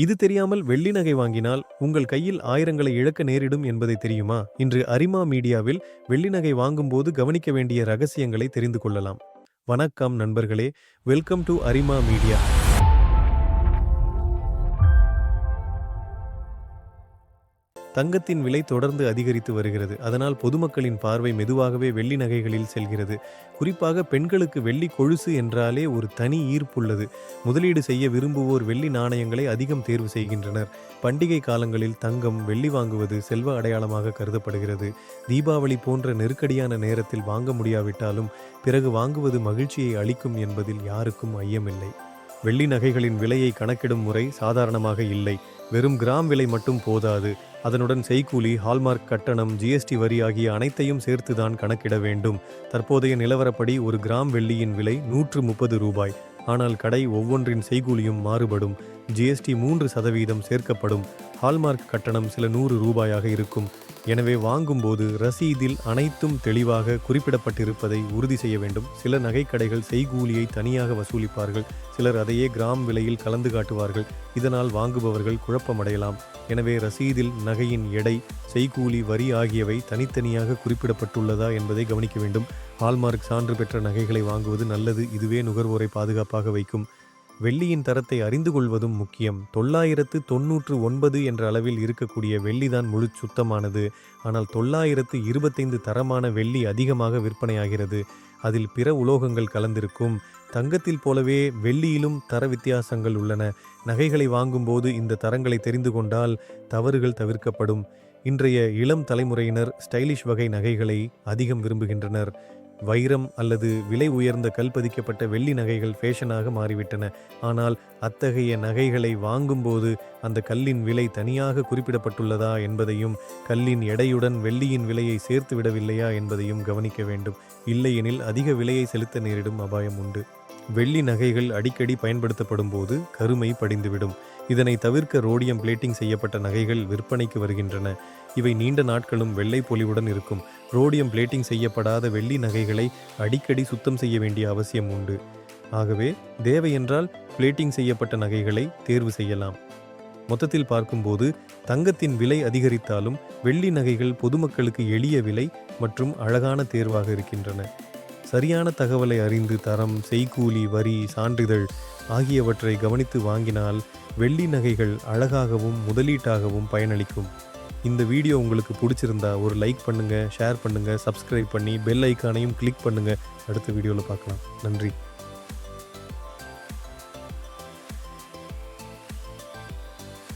இது தெரியாமல் வெள்ளி நகை வாங்கினால் உங்கள் கையில் ஆயிரங்களை இழக்க நேரிடும் என்பதை தெரியுமா? இன்று அரிமா மீடியாவில் வெள்ளி நகை வாங்கும்போது கவனிக்க வேண்டிய ரகசியங்களை தெரிந்து கொள்ளலாம். வணக்கம் நண்பர்களே, வெல்கம் டு அரிமா மீடியா. தங்கத்தின் விலை தொடர்ந்து அதிகரித்து வருகிறது. அதனால் பொதுமக்களின் பார்வை மெதுவாகவே வெள்ளி நகைகளில் செல்கிறது. குறிப்பாக பெண்களுக்கு வெள்ளி கொலுசு என்றாலே ஒரு தனி ஈர்ப்புள்ளது. முதலீடு செய்ய விரும்புவோர் வெள்ளி நாணயங்களை அதிகம் தேர்வு செய்கின்றனர். பண்டிகை காலங்களில் தங்கம், வெள்ளி வாங்குவது செல்வ அடையாளமாக கருதப்படுகிறது. தீபாவளி போன்ற நெருக்கடியான நேரத்தில் வாங்க முடியாவிட்டாலும் பிறகு வாங்குவது மகிழ்ச்சியை அளிக்கும் என்பதில் யாருக்கும் ஐயமில்லை. வெள்ளி நகைகளின் விலையை கணக்கிடும் முறை சாதாரணமாக இல்லை. வெறும் கிராம் விலை மட்டும் போதாது. அதனுடன் செய்கூலி, ஹால்மார்க் கட்டணம், ஜிஎஸ்டி வரி ஆகிய அனைத்தையும் சேர்த்துதான் கணக்கிட வேண்டும். தற்போதைய நிலவரப்படி ஒரு கிராம் வெள்ளியின் விலை 130 ரூபாய். ஆனால் கடை ஒவ்வொன்றின் செய்கூலியும் மாறுபடும். ஜிஎஸ்டி 3% சேர்க்கப்படும். ஹால்மார்க் கட்டணம் சில 100 ரூபாயாக இருக்கும். எனவே வாங்கும்போது ரசீதில் அனைத்தும் தெளிவாக குறிப்பிடப்பட்டிருப்பதை உறுதி செய்ய வேண்டும். சில நகைக்கடைகள் செய்கூலியை தனியாக வசூலிப்பார்கள். சிலர் அதையே கிராம் விலையில் கலந்து காட்டுவார்கள். இதனால் வாங்குபவர்கள் குழப்பமடையலாம். எனவே ரசீதில் நகையின் எடை, செய்கூலி, வரி ஆகியவை தனித்தனியாக குறிப்பிடப்பட்டுள்ளதா என்பதை கவனிக்க வேண்டும். ஹால்மார்க் சான்று பெற்ற நகைகளை வாங்குவது நல்லது. இதுவே நுகர்வோரை பாதுகாப்பாக வைக்கும். வெள்ளியின் தரத்தை அறிந்து கொள்வதும் முக்கியம். 999 என்ற அளவில் இருக்கக்கூடிய வெள்ளிதான் முழு சுத்தமானது. ஆனால் 925 தரமான வெள்ளி அதிகமாக விற்பனையாகிறது. அதில் பிற உலோகங்கள் கலந்திருக்கும். தங்கத்தில் போலவே வெள்ளியிலும் தர வித்தியாசங்கள் உள்ளன. நகைகளை வாங்கும்போது இந்த தரங்களை தெரிந்து கொண்டால் தவறுகள் தவிர்க்கப்படும். இன்றைய இளம் தலைமுறையினர் ஸ்டைலிஷ் வகை நகைகளை அதிகம் விரும்புகின்றனர். வைரம் அல்லது விலை உயர்ந்த கல் பதிக்கப்பட்ட வெள்ளி நகைகள் ஃபேஷனாக மாறிவிட்டன. ஆனால் அத்தகைய நகைகளை வாங்கும்போது அந்த கல்லின் விலை தனியாக குறிப்பிடப்பட்டுள்ளதா என்பதையும், கல்லின் எடையுடன் வெள்ளியின் விலையை சேர்த்து விடவில்லையா என்பதையும் கவனிக்க வேண்டும். இல்லையெனில் அதிக விலையை செலுத்த நேரிடும் அபாயம் உண்டு. வெள்ளி நகைகள் அடிக்கடி பயன்படுத்தப்படும் போது கருமை படிந்துவிடும். இதனை தவிர்க்க ரோடியம் பிளேட்டிங் செய்யப்பட்ட நகைகள் விற்பனைக்கு வருகின்றன. இவை நீண்ட நாட்களும் வெள்ளை பொலிவுடன் இருக்கும். ரோடியம் பிளேட்டிங் செய்யப்படாத வெள்ளி நகைகளை அடிக்கடி சுத்தம் செய்ய வேண்டிய அவசியம் உண்டு. ஆகவே தேவையென்றால் பிளேட்டிங் செய்யப்பட்ட நகைகளை தேர்வு செய்யலாம். மொத்தத்தில் பார்க்கும்போது தங்கத்தின் விலை அதிகரித்தாலும் வெள்ளி நகைகள் பொதுமக்களுக்கு எளிய விலை மற்றும் அழகான தேர்வாக இருக்கின்றன. சரியான தகவலை அறிந்து தரம், செய்கூலி, வரி, சான்றிதழ் ஆகியவற்றை கவனித்து வாங்கினால் வெள்ளி நகைகள் அழகாகவும் முதலீட்டாகவும் பயனளிக்கும். இந்த வீடியோ உங்களுக்கு பிடிச்சிருந்தா ஒரு லைக் பண்ணுங்கள், ஷேர் பண்ணுங்கள், சப்ஸ்கிரைப் பண்ணி பெல் ஐக்கானையும் கிளிக் பண்ணுங்கள். அடுத்த வீடியோவில் பார்க்கலாம். நன்றி.